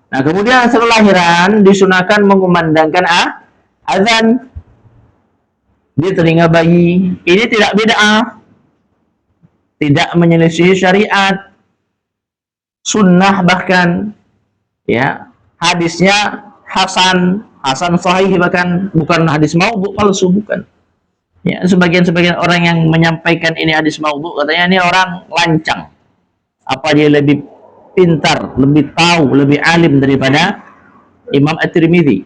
Nah, kemudian setelah lahiran disunahkan mengumandangkan azan di telinga bayi. Ini tidak bid'ah, tidak menyelisih syariat, sunnah bahkan, ya. Hadisnya hasan sahih, bahkan bukan hadis maudhu palsu, bukan. Ya, sebagian orang yang menyampaikan ini hadis maudhu katanya ini orang lancang. Apa dia lebih pintar, lebih tahu, lebih alim daripada Imam At-Tirmidzi?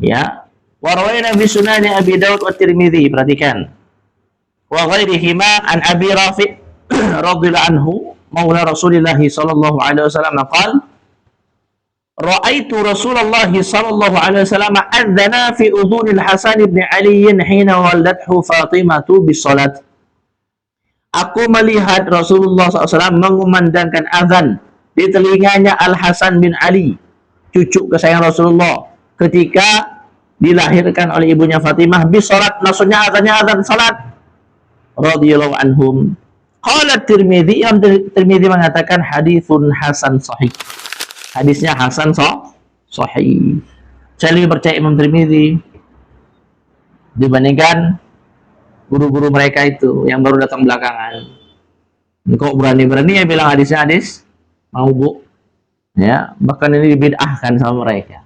Ya. Wa rawaina fi sunan Abi Daud wa Tirmidzi, perhatikan. Wa ghairihima an Abi Rafi' radhiyallahu anhu maula Rasulillah sallallahu alaihi wasallam qala Ra'aitu Rasulullah sallallahu alaihi wasallam adzana fi udhunil Hasan bin Ali hina waladathu Fatimah bis salat. Aku melihat Rasulullah SAW mengumandangkan azan di telinganya Al-Hasan bin Ali, cucu kesayangan Rasulullah, ketika dilahirkan oleh ibunya Fatimah bis salat, maksudnya azannya azan salat, radhiyallahu anhum. Qala Tirmidzi, Imam Tirmidzi mengatakan haditsun hasan sahih. Hadisnya hasan sahih. Saya lebih percaya Imam Tirmidzi dibandingkan guru-guru mereka itu yang baru datang belakangan. Kok berani-berani ya bilang hadisnya hadis maudhu, ya, bahkan ini dibid'ahkan sama mereka.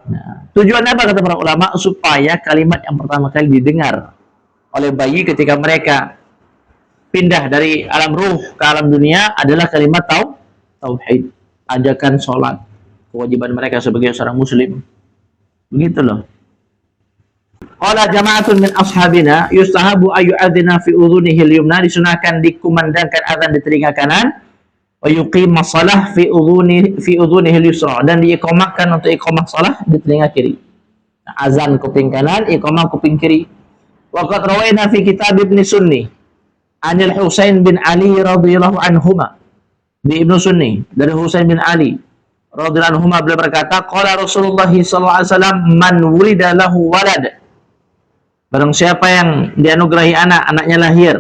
Nah, tujuannya apa kata para ulama? Supaya kalimat yang pertama kali didengar oleh bayi ketika mereka pindah dari alam ruh ke alam dunia adalah kalimat tauhid, ajakan sholat, kewajiban mereka sebagai seorang muslim. Begitu loh. Qala jama'atun min ashabina yustahabu ayyu'adzina fi udhunihi al-yumna, disunahkan dikumandangkan azan di telinga kanan, wa yuqima shalah fi udhunihi al-yusra, dan diiqamahkan untuk iqamah shalah di telinga kiri. Nah, azan kuping kanan, iqamah kuping kiri. Wa qad rawaina fi kitab Ibn Sunni anil Husain bin Ali radhiyallahu anhuma, di Ibnu Sunni dari Husain bin Ali radhiyallahu anhuma, beliau berkata qala Rasulullah sallallahu alaihi wasallam man wulida lahu walad, barang siapa yang dianugerahi anak, anaknya lahir,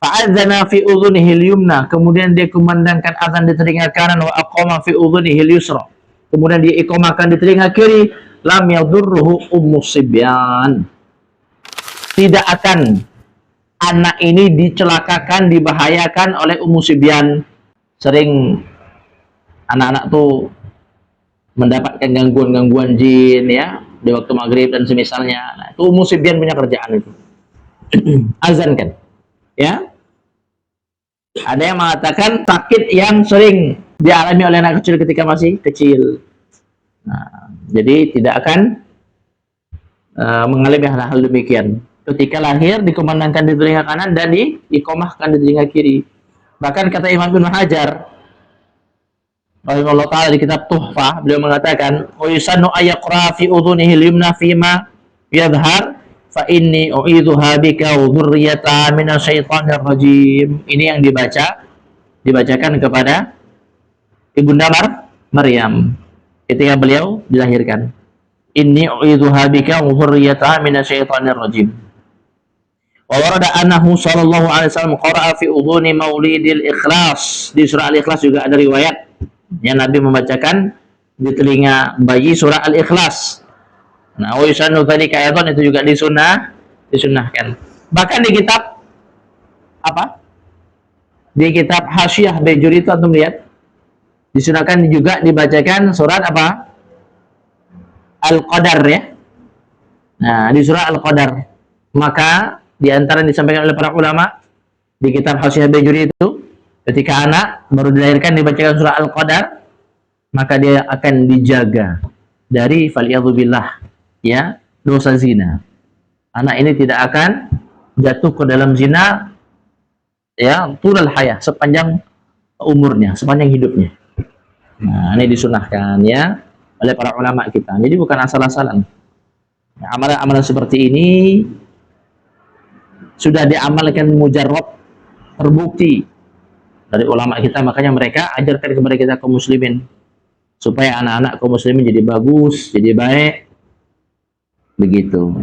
fa'adzana fi udhunihi al-yumna, kemudian dia kumandangkan azan di telinga kanan, wa aqama fi udhunihi al-yusra, kemudian dia iqamahkan di telinga kiri, lam yadurruhu ummus sibyan, tidak akan anak ini dicelakakan, dibahayakan oleh ummu sibyan. Sering anak-anak tuh mendapatkan gangguan-gangguan jin, ya, di waktu maghrib dan semisalnya. Nah, itu ummu sibyan punya kerjaan itu. Azan kan, ya. Ada yang mengatakan sakit yang sering dialami oleh anak kecil ketika masih kecil. Nah, jadi tidak akan mengalami hal-hal demikian. Ketika lahir dikumandangkan di telinga kanan dan diiqamahkan di telinga kiri. Bahkan kata Imam Ibnu Hajar rahimahullah ta'ala di kitab Tuhfah, beliau mengatakan wa yusannu ayaqra fi udhunihi al-yumna fima yadhhar fa inni u'idzuha bika wa dzurriyyata minasyaitonir rajim. Ini yang dibacakan kepada Ibunda Maryam ketika beliau dilahirkan. Inni u'idzuha bika wa dzurriyyata minasyaitonir rajim. Wa warada annahu sallallahu alaihi wasallam qara'a fi udhuni maulidil ikhlas. Di surah Al-Ikhlas juga ada riwayat yang Nabi membacakan di telinga bayi surah Al-Ikhlas. Nah, wa yusannu dzalika ayatan, itu juga disunahkan. Bahkan di kitab apa? Di kitab Hasyiah Bajuri itu antum lihat disunahkan juga dibacakan surat apa? Al-Qadar, ya. Nah, di surah Al-Qadar. Maka di antara yang disampaikan oleh para ulama di kitab Hasyiah Bajuri itu, ketika anak baru dilahirkan dibacakan surah Al-Qadar, maka dia akan dijaga dari faliyadzubillah, ya, dosa zina. Anak ini tidak akan jatuh ke dalam zina, ya, tulal hayah, sepanjang umurnya, sepanjang hidupnya. Nah, ini disunahkan, ya, oleh para ulama kita. Jadi bukan asal-asalan. Nah, amalan-amalan seperti ini sudah diamalkan mujarrab, terbukti dari ulama kita, makanya mereka ajarkan kepada kita kaum muslimin supaya anak-anak kaum muslimin jadi bagus, jadi baik, begitu.